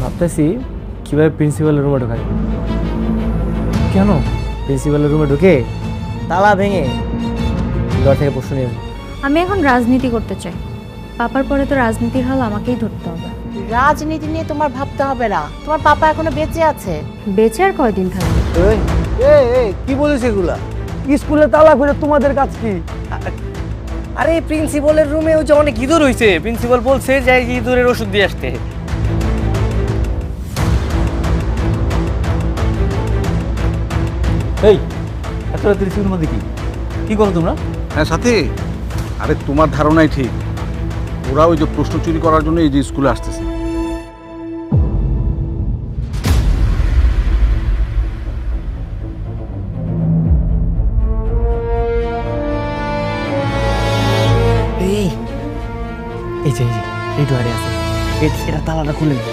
ভাবতেছি কিভাবে প্রিন্সিপালের রুমে ঢোকা যায়। কেন? প্রিন্সিপালের রুমে ঢুকে তালা ভেঙে ঘর থেকে প্রশ্ন নিয়ে আসবো। আমি এখন রাজনীতি করতে চাই। পাপার পরে তো রাজনীতির হাল আমাকেই ধরতে হবে। রাজনীতি নিয়ে তোমার ভাবতে হবে না, তোমার পাপা এখনো বেঁচে আছে। বেঁচে আর কয়দিন থাকবে? কি বলিস এগুলা? স্কুলে তালা খুলে তোমাদের কাজ কি? আরে প্রিন্সিপালের রুমে ওই যে অনেক ইঁদুর হইছে, প্রিন্সিপাল বলছে যে ইঁদুরের ওষুধ দিয়ে আসতে। এই এত রাত্রে স্কুলের মধ্যে কি করো তোমরা? হ্যাঁ সাথে, আরে তোমার ধারণাই ঠিক। ওরা ওই যে প্রশ্ন চুরি করার জন্য এই যে স্কুলে আসতেছে। এই যে এই ডোয়ারে আছে, এটা তালাটা খুলে নে।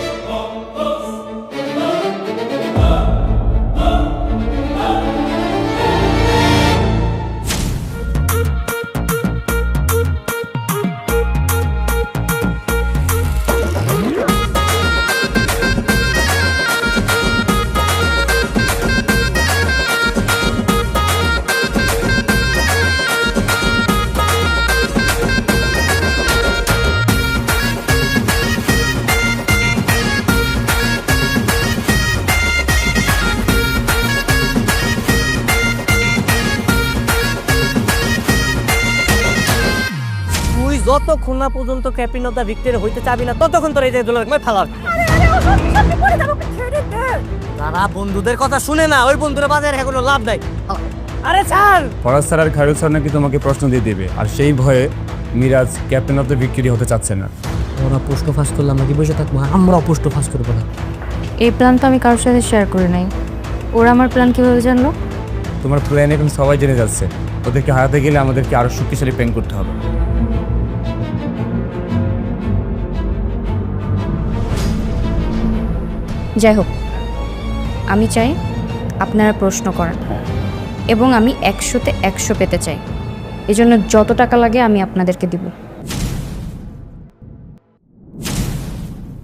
যতক্ষণ না পর্যন্ত ক্যাপ্টেন অফ দ্য ভিক্টরি হইতে চাবি না ততক্ষণ তোর এই যে দোলার ফেলা। তারা বন্ধুদের কথা শুনে না, ওই বন্ধুরা বাজারে কোনো লাভ নাই। আরে স্যার, ফরাজ স্যার আর খায়রুল স্যার নাকি তোমাকে প্রশ্ন দিয়ে দেবে, আর সেই ভয়ে Miraj captain of the victory হতে চাচ্ছে না। ওরা পোস্ট ফাঁস করলে আমরা কি বসে থাকবো? আমরাও পোস্ট ফাঁস করবো না। এই প্ল্যান তো আমি কারোর সাথে শেয়ার করে নাই। ওরা আমার প্ল্যান কিভাবে জানলো? তোমার প্ল্যান এখন সবাই জেনে যাচ্ছে। ওদেরকে হারাতে গেলে আমাদেরকে আরো শক্তিশালী প্ল্যান করতে হবে। যাই হোক, আমি চাই আপনারা প্রশ্ন করেন এবং আমি 100-তে 100 পেতে চাই। এজন্য যত টাকা লাগে আমি আপনাদেরকে দিব।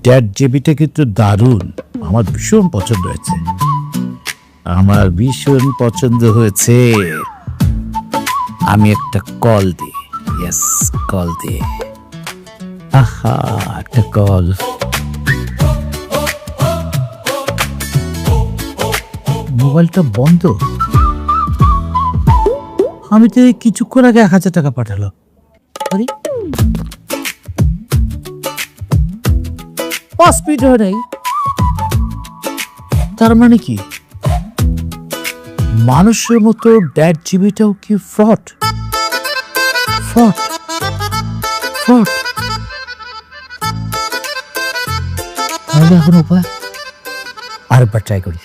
চ্যাট জিপিটি কিন্তু দারুণ, আমার ভীষণ পছন্দ হয়েছে। আমার ভীষণ পছন্দ হয়েছে। আমি একটা কল দিই। ইয়েস, কল দিই। আহা, একটা কল। মোবাইলটা বন্ধ। আমি তো কিছুক্ষণ আগে 1000 টাকা পাঠালো। আরে স্পিড হয় নাই। তার মানে কি মানুষের মতো ড্যাড জিবিটাও কি ফ্রড? Fraud fraud. তাহলে এখন উপায় আরেকবার ট্রাই করি।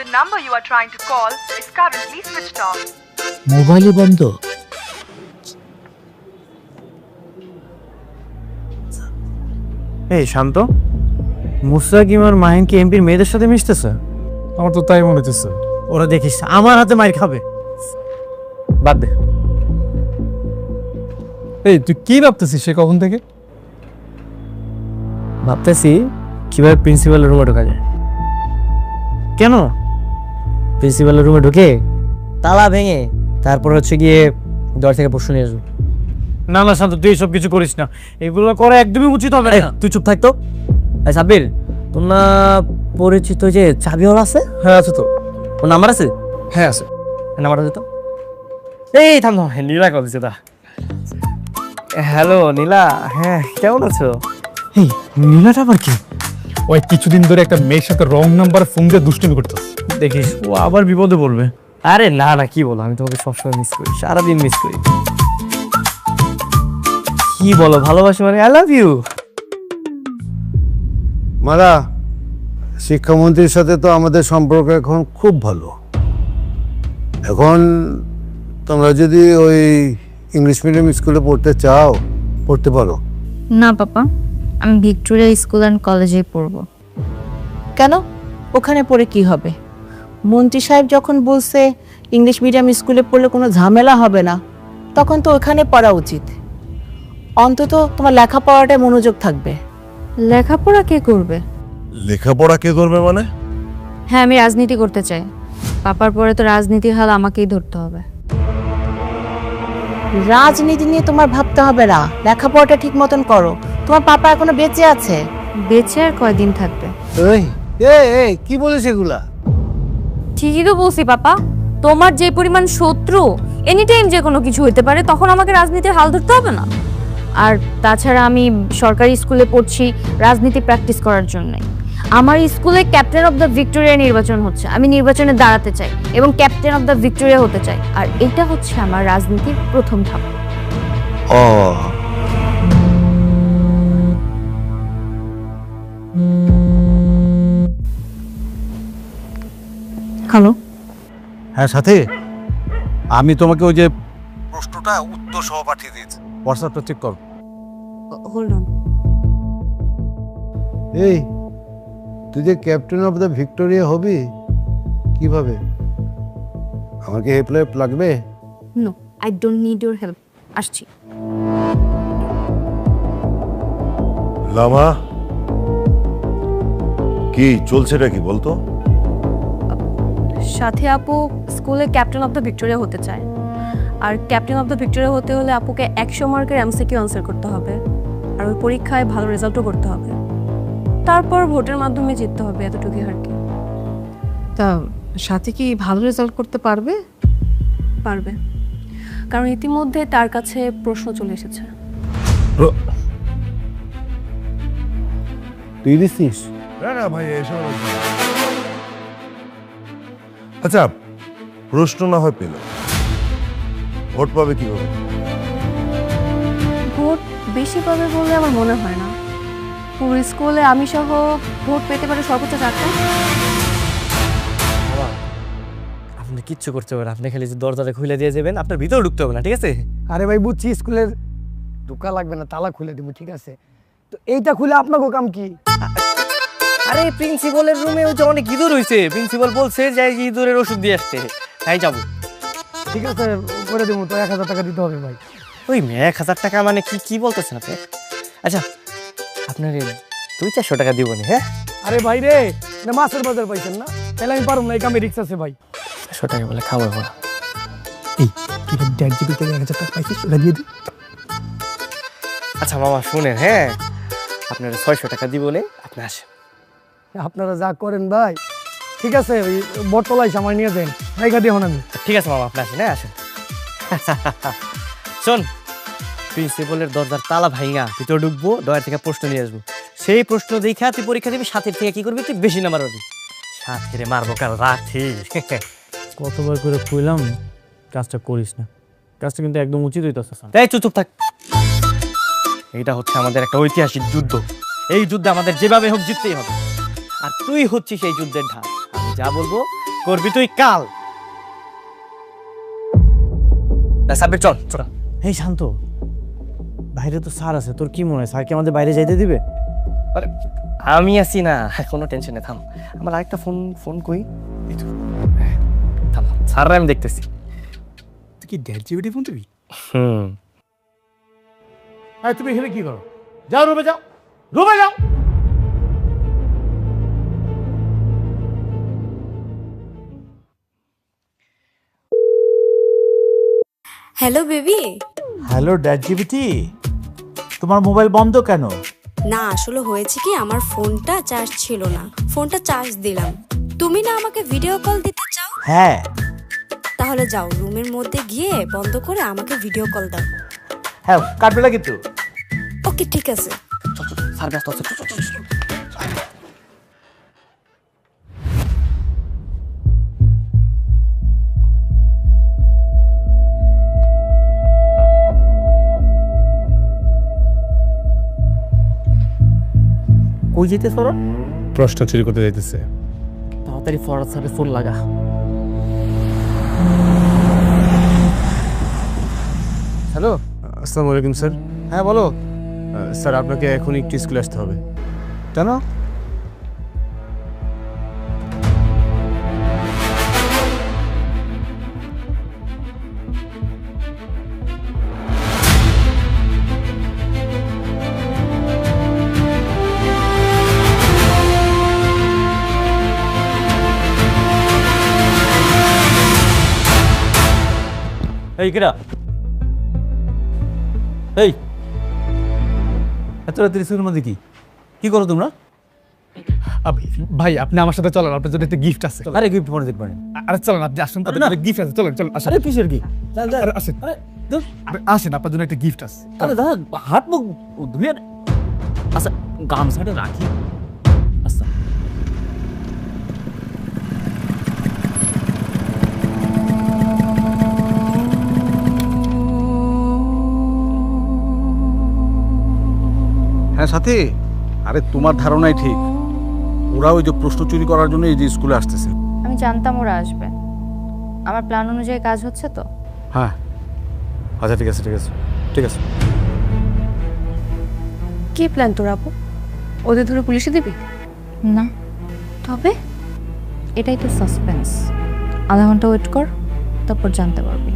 The number you are trying to call is currently switched off. মোবাইলে বন্ধ। এই শান্ত, মুস্তাকিম আর মাহিন কি এমপির মেয়েদের সাথে মিশতেছে? আমার তো তাই মনে হচ্ছে। ওরা দেখিস আমার হাতে মাইর খাবে। বাদ দে। এই তুই কি ভাবতেছিস সে কখন থেকে? ভাবতেছি কিভাবে প্রিন্সিপালের রুমে ঢোকা যায়। কেন? প্রিন্সিপালের রুমে ঢুকে তালা ভেঙে তারপর হচ্ছে গিয়ে ঘর থেকে প্রশ্ন নিয়ে আসবো। না না শান্ত, তুই সব কিছু করিস না, এগুলো করা একদমই উচিত হবে না। তুই চুপ থাকতো। সাব্বির, তোর না পরিচিত যে চাবিওয়ালা আছে? হ্যাঁ আছে তো। ওর নাম্বার আছে? হ্যাঁ আছে। নাম্বারটা দিত। এই থাম, নীলা কল দিচ্ছে। তা হ্যালো নীলা, হ্যাঁ কেমন আছো? এই নীলাটা আবার কি? ওই কিছুদিন ধরে একটা মেয়ের সাথে রং নাম্বার ফোন দিয়ে দুষ্টুমি করতেছ। দেখিস ও আবার বিপদে পড়বে। আরে না না, কি বলো, আমি তোমাকে সবসময় মিস করি, সারাদিন মিস করি। কি বলো, ভালোবাসি মানে আই লাভ ইউ। মারা, শিক্ষামন্ত্রীর সাথে তো আমাদের সম্পর্ক এখন খুব ভালো। এখন তোমরা যদি ওই ইংলিশ মিডিয়াম স্কুলে পড়তে চাও, পড়তে পারো। না পাপা, আমি ভিক্টোরিয়া স্কুল অ্যান্ড কলেজেই পড়ব। কেন? ওখানে পড়ে কি হবে? মন্ত্রী সাহেব যখন বলছে ইংলিশ মিডিয়াম স্কুলে পড়লে কোনো ঝামেলা হবে না, তখন তো ওখানে পড়া উচিত। অন্তত তোমার লেখাপড়াটায় মনোযোগ থাকবে। লেখাপড়া কে করবে? লেখাপড়া কে করবে মানে? হ্যাঁ, আমি রাজনীতি করতে চাই। পাপার পরে তো রাজনীতির হাল আমাকেই ধরতে হবে। রাজনীতি নিয়ে তোমার ভাবতে হবে না, লেখাপড়াটা ঠিক মতন করো। তোমার পাপা এখনো বেঁচে আছে। বেঁচে আর কয়দিন থাকবে? এই কি বলিস এগুলা? ঠিকই তো বলছি পাপা, তোমার যে পরিমাণ শত্রু, এনি টাইম যে কোনো কিছু হতে পারে, তখন আমাকে রাজনীতির হাল ধরতে হবে না। আর তাছাড়া আমি সরকারি স্কুলে পড়ছি রাজনীতি প্র্যাকটিস করার জন্যই। আমার স্কুলে ক্যাপ্টেন অফ দ্য ভিক্টোরিয়া নির্বাচন হচ্ছে, আমি নির্বাচনে দাঁড়াতে চাই এবং ক্যাপ্টেন অফ দ্য ভিক্টোরিয়া হতে চাই। আর এটা হচ্ছে আমার রাজনীতির প্রথম ধাপ। ও হ্যালো, হ্যাঁ সাথে, আমি তোমাকে ওই যে প্রশ্নটা উত্তর সহ পাঠিয়ে দিয়েছি, হোয়াটসঅ্যাপটা চেক করো। Hold on. এই তুই যে ক্যাপ্টেন অফ দ্য ভিক্টোরিয়া হবি, কিভাবে? আমাকে হেল্প লাগবে? No, I don't need your help. আসছি। লামা, কি চলছেটা কি বলতো? সাথে আপু স্কুলে ক্যাপ্টেন অফ দ্য ভিক্টোরিয়া হতে চায়। আর ক্যাপ্টেন অফ দ্য ভিক্টোরিয়া হতে হলে আপুকে 100 মার্কের এমসিকিউ আনসার করতে হবে, আর ওই পরীক্ষায় ভালো রেজাল্টও করতে হবে। তারপর ভোটের মাধ্যমে জিততে হবে, এতটুকুই আর কি। তা সাথে কি ভালো রেজাল্ট করতে পারবে? পারবে, কারণ ইতিমধ্যে তার কাছে প্রশ্ন চলে এসেছে। তুই দিছিস? না ভাই, এসব আচ্ছা, প্রশ্ন না হয় পেল, ভোট পাবে কিভাবে? ভোট বেশি পাবে বলে আমার মনে হয় না। পুরো স্কুলে আমি সহ ভোট পেতে পারে সর্বোচ্চ 4টা। আপনি কিচ্ছু করতে পারেন, আপনি খালি যে দরজাটা খুলে দিয়ে যাবেন, আপনার ভিতরে ঢুকতে হবে না, ঠিক আছে? আরে ভাই বুঝছি, স্কুলের ঢোকা লাগবে না, তালা খুলে দিব, ঠিক আছে? তো এইটা খুলে আপনাকে কাম কি? আরে প্রিন্সিপালের রুমে ওই যে অনেক ইঁদুর হয়েছে, প্রিন্সিপাল বলছে যে ইঁদুরের ওষুধ দিয়ে আসতে, তাই যাবো। ঠিক আছে, করে দেবো। তো 1000 টাকা দিতে হবে ভাই। ওই 1000 টাকা মানে কি বলতেছেন আপনি? আচ্ছা আপনার 200-400 টাকা দিব না? হ্যাঁ আরে ভাই রে, এটা মাছের বাজার পাইছেন না, তাহলে আমি পারবো না, এই কামে রিক্স আছে ভাই। 100 টাকা বলে খাওয়াবো না। এই তুই 1.5 জিবি থেকে 1000 টাকা পাইছিস, ওটা দিয়ে দিই। আচ্ছা মামা শুনেন, হ্যাঁ আপনার 600 টাকা দিব না, আপনি আসেন। আপনারা যা করেন ভাই, ঠিক আছে? ওই বটতলায় সামাই নিয়ে যান, জায়গা দিয়ে হন আমি। ঠিক আছে মামা, আপনি আসেন, হ্যাঁ আসেন। শোন, প্রিন্সিপালের দরজার তালা ভাঙা ভিতরে ঢুকবো, ডয়ার থেকে প্রশ্ন নিয়ে আসবো। সেই প্রশ্ন দেখা তুই পরীক্ষা দিবি, সাথের থেকে কি করবি? তুই বেশি নাম্বার পাবি। সাথে মারবো কাল রাখি। কতবার করে কইলাম কাজটা করিস না, কাজটা কিন্তু একদম উচিত হইতেছে। তাই চুপ থাক। এটা হচ্ছে আমাদের একটা ঐতিহাসিক যুদ্ধ, এই যুদ্ধে আমাদের যেভাবে হোক জিততেই হবে। আর তুই হচ্ছিস এই যুদ্ধের ঢাল, আমি যা বলবো করবি তুই কাল। সাব্বির চল চল। এই শান্ত, বাইরে তো স্যার আছে, তোর কি মনে হয় স্যার কি আমাদের বাইরে যাইতে দিবে? আরে আমি আছি না, কোনো টেনশনে থাম। আমার আরেকটা ফোন কই, এই তো। থাম, স্যাররা আমি দেখতেছি। তুই কি 1.5 জিবি ফোন দিবি? হ্যাঁ, তুমি এখানে কি করো? যাও রুমে যাও, রুমে যাও। Hello baby. হ্যালো ড্যাডজিবিটি, তোমার মোবাইল বন্ধ কেন? না, আসলে হয়েছে কি, আমার ফোনটা চার্জ ছিল না, ফোনটা চার্জ দিলাম। তুমি না আমাকে ভিডিও কল দিতে চাও? হ্যাঁ। তাহলে যাও রুমের মধ্যে গিয়ে বন্ধ করে আমাকে ভিডিও কল দাও। হ্যাঁ, কাটবে না কিন্তু। ওকে ঠিক আছে। স্যার ব্যস্ত আছে। কই যেতে সরণ? প্রশ্ন চুরি করতে যাইতেছে। তাড়াতাড়ি ফরহাদ স্যারের ফোন লাগা। হ্যালো, আসসালামু আলাইকুম স্যার। হ্যাঁ বলো। স্যার আপনাকে এখন একটু স্কুলে আসতে হবে। কেন? এই কেডা? এই এত রাত্রি স্কুলের মধ্যে কি করো তোমরা? ভাই আপনি আমার সাথে চলেন, আপনার জন্য একটা গিফট আছে। আরে গিফট পরে দেখবেন। আরে চলেন, আপনি আসুন, আপনার গিফট আছে, চলেন চলেন আসেন। আরে কিসের কি? আরে আসেন, আসেন, আপনার জন্য একটা গিফট আছে। আরে দাদা হাত মুখ ধুয়ে আচ্ছা গামছাটা রাখি। আচ্ছা হ্যাঁ সাথী, আরে তোমার ধারণাই ঠিক। ওরা ওই যে প্রশ্ন চুরি করার জন্য এই যে স্কুলে আসতেছে। আমি জানতাম ওরা আসবে। আমার প্ল্যান অনুযায়ী কাজ হচ্ছে তো? হ্যাঁ আচ্ছা ঠিক আছে ঠিক আছে ঠিক আছে। কি প্ল্যান তোর আপু? ওদের ধরে পুলিশে দিবি? না, তবে এটাই তো সাসপেন্স। আধা ঘন্টা ওয়েট কর, তারপর জানতে পারবি।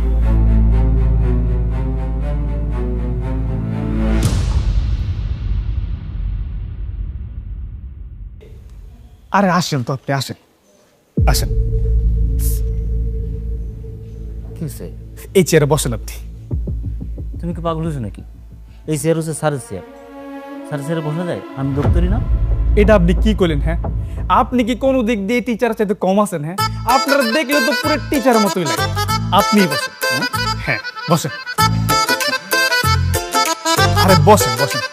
আরে আসেন তো, আপনি আসেন আসেন। কি হচ্ছে? এই চেয়ারে বসেন আপনি। তুমি কি পাগল হয়েছো নাকি? এই চেয়ার হচ্ছে স্যারের চেয়ার। স্যারের চেয়ারে বসা যায়? আমি দপ্তরি না? এটা আপনি কি করলেন? হ্যাঁ, আপনি কি কোনো দিক দিয়ে টিচার চাইতে কম আছেন? হ্যাঁ, আপনারা দেখলে তো পুরো টিচারের মতোই লাগে। আপনিই বসেন। হ্যাঁ বসেন, আরে বসেন বসেন।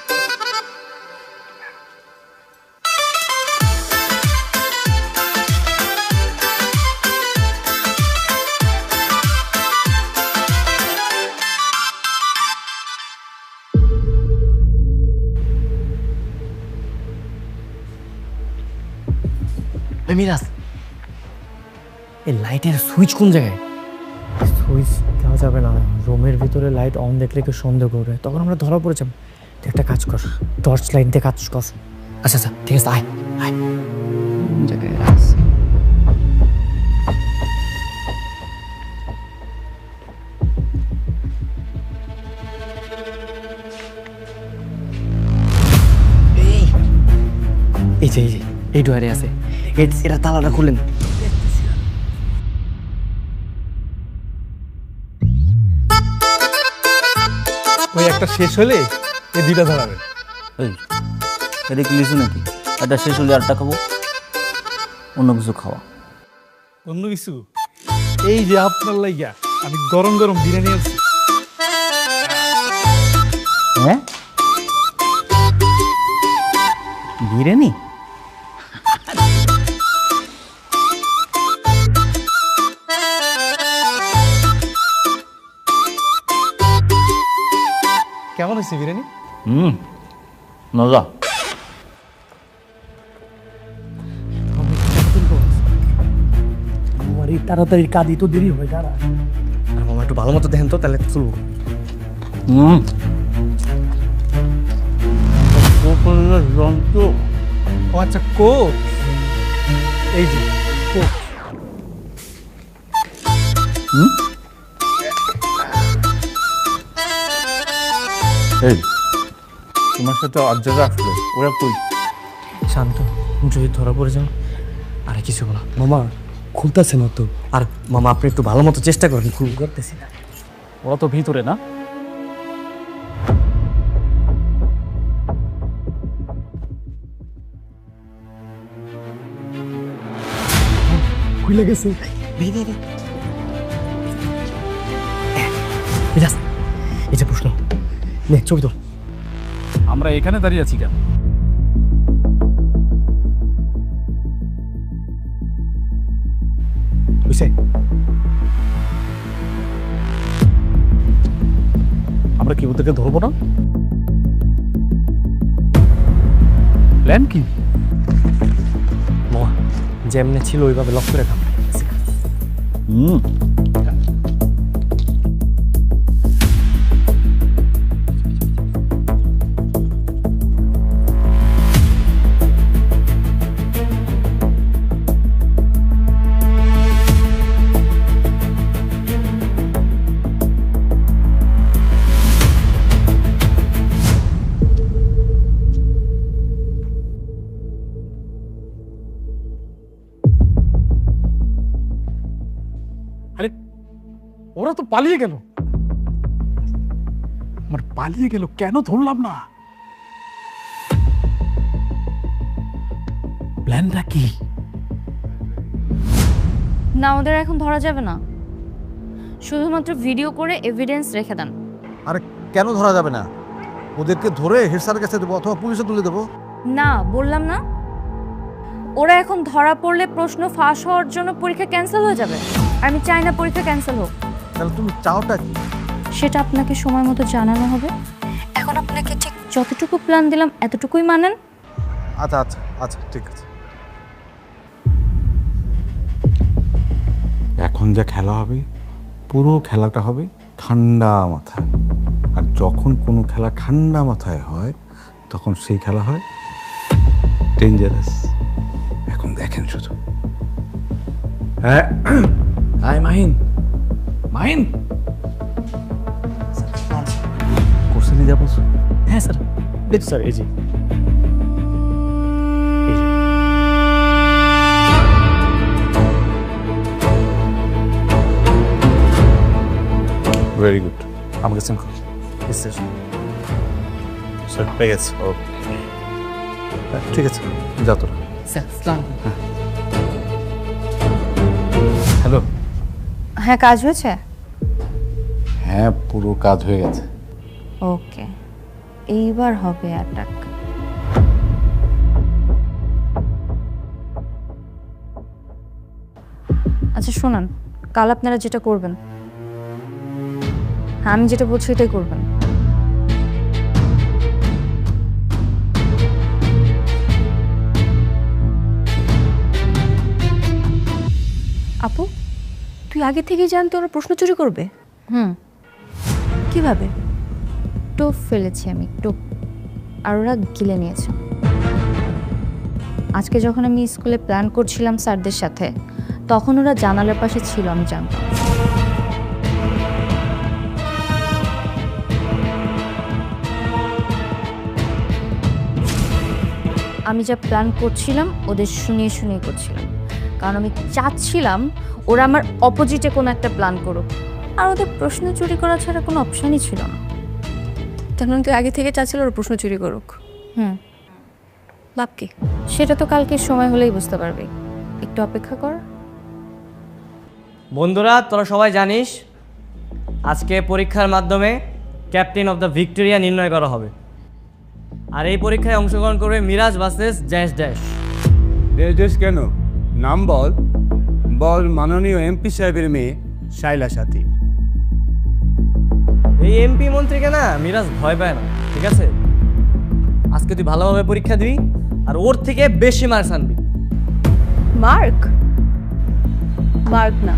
মিরাজ, এই লাইটের সুইচ কোন জায়গায়? সুইচ দেওয়া যাবে না, রুমের ভিতরে লাইট অন দেখলে কেউ সন্দেহ করবে, তখন আমরা ধরা পড়ে যাব। তুই একটা কাজ কর, টর্চ লাইট দিয়ে কাজ কর। আচ্ছা আচ্ছা ঠিক আছে, আয় আয় জায়গায় আছে। এই যে এই ডোয়ারে আছে, এটা তালাটা খুলেন। ওই একটা শেষ হলে এই দুইটা ধরাবেন। এই এটা কি লিচু নাকি? এটা শেষ হলে আরটা খাবো, অন্য কিছু খাওয়া। অন্য কিছু? এই যে আপনার লাইগা আমি গরম গরম বিরিয়ানি আনছি। হ্যাঁ বিরিয়ানি? কেমন হয়েছে বিরিয়ানি? মজা। আমার এই তাড়াতাড়ি কাঁদি তো দেরি হয়, দাঁড়া। আর মামা একটু ভালো মতো দেখেন তো, তাহলে চলবো। ও আচ্ছা, কোক। এই যে কোক। এই তোমার সাথে অর্জন আসলো, ওরা কই? শান্ত, যদি ধরা পড়ে যাও আরে কিছু বলা। মামা খুলতেছে না তো। আর মামা আপনি একটু ভালো মতো চেষ্টা করেন, খুব করতেছি না। ওরা তো ভিতরে না। খুলে গেছে। এই যে প্রশ্ন নে, ছবি তো। আমরা এখানে দাঁড়িয়ে আছি কেন? বুঝছে? আমরা কি ওদেরকে ধরবো না? প্ল্যান কি? মামা যেমনে ছিল ওইভাবে লক করে রাখা। আরে ওরা তো পালিয়ে গেল। আমার পালিয়ে গেল, কেন ধরলাম না? প্ল্যানটা কি? না, ওদের এখন ধরা যাবে না, শুধুমাত্র ভিডিও করে এভিডেন্স রেখে দেন। আরে কেন ধরা যাবে না? ওদেরকে ধরে হেড স্যারের কাছে দেবো অথবা পুলিশে তুলে দেবো। না, বললাম না, ওরা এখন ধরা পড়লে প্রশ্ন ফাঁস হওয়ার জন্য পরীক্ষা ক্যান্সেল হয়ে যাবে। আর আমি চাই না পরীক্ষা ক্যান্সেল হোক। তাহলে তুমি চাওটা কি? সেটা আপনাকে সময় মতো জানানো হবে। এখন আপনাকে ঠিক যতটুকু প্ল্যান দিলাম এতটুকুই মানেন। আচ্ছা আচ্ছা আচ্ছা, ঠিক আছে। এখন যা খেলা হবে, পুরো খেলাটা হবে ঠান্ডা মাথায়। আর যখন কোনো খেলা ঠান্ডা মাথায় হয় তখন সেই খেলা হয় ডেঞ্জারাস। এখন দেখেন শুধু। হ্যাঁ, হাই মাহিন। মাহিন কোর্সে নিয়ে যাবো। হ্যাঁ স্যার, স্যার এই যে ভেরি গুড। আমাকে সেন্ড করুন। স্যার স্যার পেয়ে গেছে। ওকে, ঠিক আছে, যা তোরা। হ্যালো। হ্যাঁ, কাজ হয়েছে? হ্যাঁ, পুরো কাজ হয়ে গেছে। ওকে, এইবার হবে অ্যাটাক। আচ্ছা শোনান, কাল আপনারা যেটা করবেন, হ্যাঁ আমি যেটা বলছি এটাই করবেন। আপু, তুই আগে থেকেই জানতে ওরা প্রশ্ন চুরি করবে? কিভাবে? টোপ ফেলেছি আমি, টোপ, আর ওরা গিলে নিয়েছে। আজকে যখন আমি স্কুলে প্ল্যান করছিলাম স্যারদের সাথে, তখন ওরা জানালার পাশে ছিল, আমি জানতাম। আমি যা প্ল্যান করছিলাম ওদের শুনিয়ে শুনিয়ে করছিলাম, কারণ আমি চাচ্ছিলাম ওরা আমার অপোজিটে কোনো একটা প্ল্যান করুক, আর ওদের প্রশ্ন চুরি করা ছাড়া কোনো অপশানই ছিল না। তার মানে তুই আগে থেকে চাচ্ছিল ওরা প্রশ্ন চুরি করুক? লাভ কি? সেটা তো কালকে সময় হলেই বুঝতে পারবি, একটু অপেক্ষা কর। বন্ধুরা, তোরা সবাই জানিস আজকে পরীক্ষার মাধ্যমে ক্যাপ্টেন অফ দ্য ভিক্টোরিয়া নির্ণয় করা হবে। আর এই পরীক্ষায় অংশগ্রহণ করবে Miraj versus dash dash. Dash dash কেন? নাম বল। বল মাননীয় এমপি সাহেবের মেয়ে শাইলা সাথী। এই এমপি মন্ত্রীকে না মিরাজ ভয় পায় না, ঠিক আছে? আজকে তুই ভালোভাবে পরীক্ষা দিবি আর ওর থেকে বেশি মার্কস আনবি। মার্ক? মার্ক না,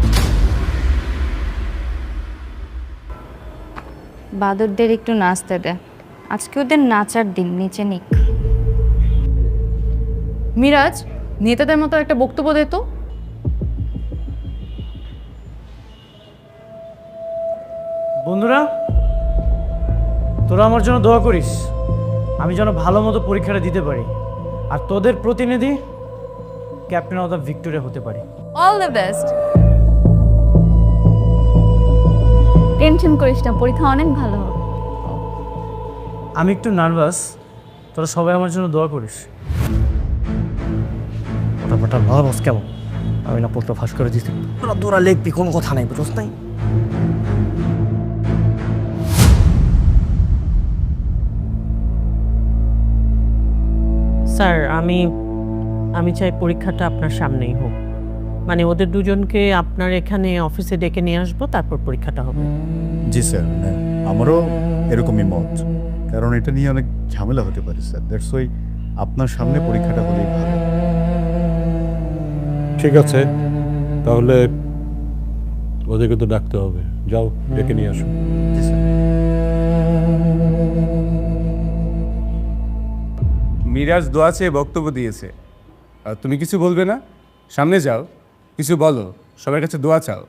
বাদরদের একটু নাচতে দে, আজকে ওদের নাচার দিন, নিচে নিক। মিরাজ নেতাদের মতো একটা বক্তব্য দে তো। বন্ধুরা, তোরা আমার জন্য দোয়া করিস, আমি যেন ভালো মতো পরীক্ষাটা দিতে পারি আর তোদের প্রতিনিধি ক্যাপ্টেন অফ দ্য ভিক্টোরিয়া হতে পারি। All the best. টেনশন করিস না, পরীক্ষা অনেক ভালো হবে। আমি একটু নার্ভাস, তোরা সবাই আমার জন্য দোয়া করিস। ফটাফটা নার্ভাস কেমন? আমি না পড়তে ফাঁস করে দিচ্ছি, তোরা দৌড়া লিখবি, কোনো কথা নাই, বুঝছ নাই? স্যার, আমি চাই পরীক্ষাটা আপনার সামনেই হোক, মানে ওদের দুজনকে আপনার এখানে অফিসে ডেকে নিয়ে আসবো, তারপর পরীক্ষাটা হবে। জি স্যার, হ্যাঁ আমারও এরকমই মত, কারণ এটা নিয়ে অনেক ঝামেলা হতে পারে স্যার। দ্যাটস ওয়াই আপনার সামনে পরীক্ষাটা হলেই ভালো। ঠিক আছে, তাহলে ওদেরকে তো ডাকতে হবে, যাও ডেকে নিয়ে আসো। জি স্যার। মিরাজ দোয়া চেয়ে বক্তব্য দিয়েছে, আর তুমি কিছু বলবে না? সামনে যাও, কিছু বলো, সবার কাছে দোয়া চাও।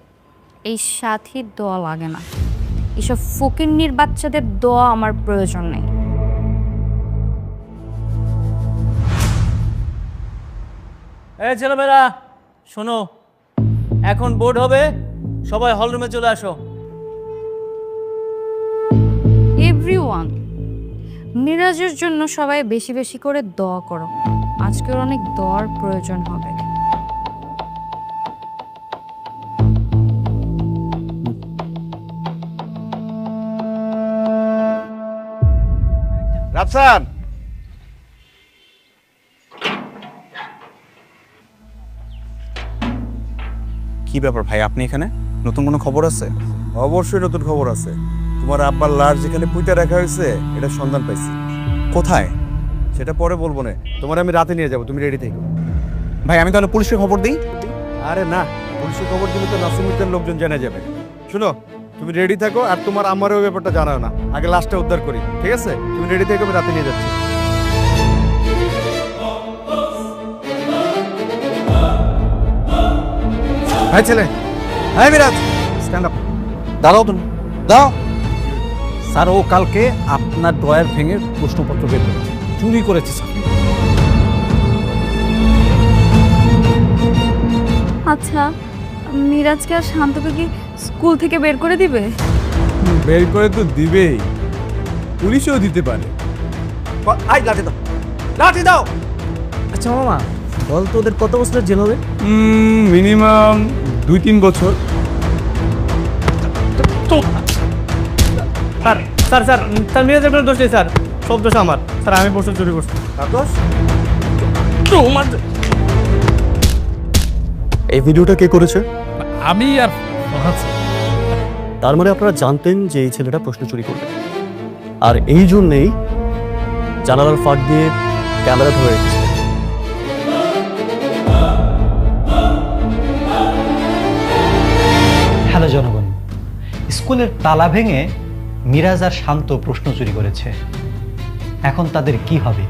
এই সাথীর দোয়া লাগে না, এসব ফকিন্নির বাচ্চাদের দোয়া আমার প্রয়োজন নেই। এই ছেলেমেয়েরা শোনো, এখন বোর্ড হবে, সবাই হলরুমে চলে আসো। এভরিওয়ান, মিরাজের জন্য সবাই বেশি বেশি করে দোয়া করো। আজকের অনেক দোয়ার প্রয়োজন হবে। রাফসান, কি ব্যাপার ভাই, আপনি এখানে? নতুন কোনো খবর আছে? অবশ্যই নতুন খবর আছে। তোমার আব্বার লাশ যেখানে পুঁতে রাখা হয়েছে এটা সন্ধান পাইছি। কোথায়? সেটা পরে বলবো না, তোমার আমি রাতে নিয়ে যাবো, তুমি রেডি থেকো। ভাই আমি তাহলে পুলিশে খবর দিই? আরে না, পুলিশে খবর দিলে তো নাসিমুদ্দিন লোকজন জেনে যাবে। শুনো, তুমি রেডি থাকো, আর তোমার আমার ওই ব্যাপারটা জানাও না, আগে লাশটা উদ্ধার করি, ঠিক আছে? তুমি রেডি থেকো, আমি রাতে নিয়ে যাচ্ছি। ভাই ছেলে, হ্যাঁ মিরাজ, স্ট্যান্ড আপ। দাঁড়াও তুমি, দাও। স্যার, ও কালকে আপনার ড্রয়ার ভেঙে প্রশ্নপত্র বের করেছে, চুরি করেছে স্যার। আচ্ছা, মিরাজকে আর শান্তকে কি স্কুল থেকে বের করে দিবে? বের করে তো দিবেই, পুলিশও দিতে পারে। আই লাঠি দাও, লাঠি দাও। আচ্ছা মামা, বল তো ওদের কত বছরের জেল হবে? মিনিমাম 2-3 বছর। স্যার স্যার স্যার স্যার মিরাজের কোনো দোষ নেই স্যার, সব দোষ আমার। স্যার আমি বছর চুরি করছি। এই ভিডিওটা কে করেছে? আমি আর তার মানে আপনারা জানতেন যে এই ছেলেটা প্রশ্ন চুরি করবে, আর এই জন্যেই জানালার ফাঁক দিয়ে ক্যামেরা ধরে রেখেছে। হ্যালো জনগণ, স্কুলের তালা ভেঙে মিরাজ আর শান্ত প্রশ্ন চুরি করেছে। এখন তাদের কি হবে?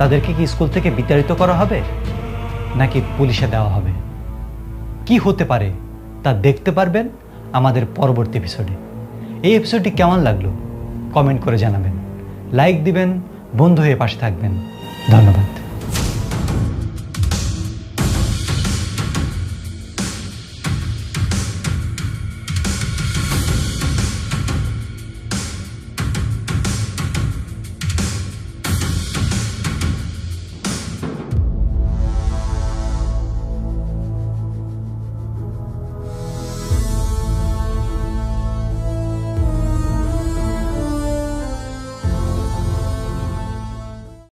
তাদেরকে কি স্কুল থেকে বিতাড়িত করা হবে নাকি পুলিশে দেওয়া হবে? কি হতে পারে তা দেখতে পারবেন আমাদের পরবর্তী এপিসোডে। এই এপিসোডটি কেমন লাগলো কমেন্ট করে জানাবেন, লাইক দিবেন, বন্ধু হয়ে পাশে থাকবেন। ধন্যবাদ।